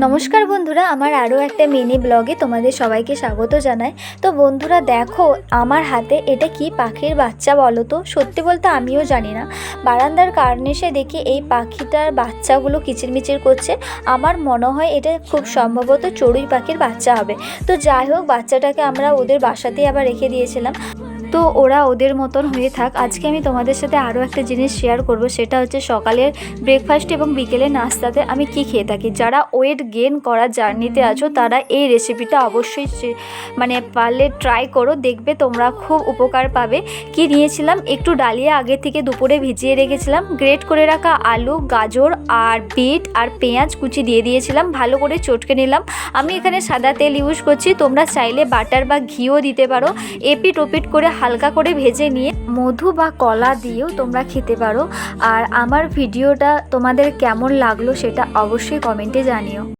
নমস্কার বন্ধুরা, আমার আরও একটা মিনি ব্লগে তোমাদের সবাইকে স্বাগত জানাই। তো বন্ধুরা দেখো আমার হাতে এটা কি পাখির বাচ্চা বলো তো? সত্যি বলতে আমিও জানি না। বারান্দার কার্নিশে দেখি এই পাখিটার বাচ্চাগুলো কিচিরমিচির করছে। আমার মনে হয় এটা খুব সম্ভবত চড়ুই পাখির বাচ্চা হবে। তো যাই হোক, বাচ্চাটাকে আমরা ওদের বাসাতেই আবার রেখে দিয়েছিলাম। তো ওরা ওদের মতন হয়ে থাক। আজকে আমি তোমাদের সাথে আরও একটা জিনিস শেয়ার করব, সেটা হচ্ছে সকালের ব্রেকফাস্ট এবং বিকেলের নাস্তাতে আমি কি খেয়ে থাকি। যারা ওয়েট গেইন করার জার্নিতে আছো তারা এই রেসিপিটা অবশ্যই পারলে ট্রাই করো, দেখবে তোমরা খুব উপকার পাবে। কি নিয়েছিলাম, একটু ডালিয়া আগে থেকে দুপুরে ভিজিয়ে রেখেছিলাম, গ্রেট করে রাখা আলু, গাজর আর বিট আর পেঁয়াজ কুচি দিয়ে দিয়েছিলাম, ভালো করে চটকে নিলাম। আমি এখানে সাদা তেল ইউজ করছি, তোমরা চাইলে বাটার বা ঘিও দিতে পারো। এপিট ওপিট করে হালকা করে ভেজে নিয়ে মধু বা কলা দিয়েও তোমরা খেতে পারো। আর আমার ভিডিওটা তোমাদের কেমন লাগলো সেটা অবশ্যই কমেন্টে জানিও।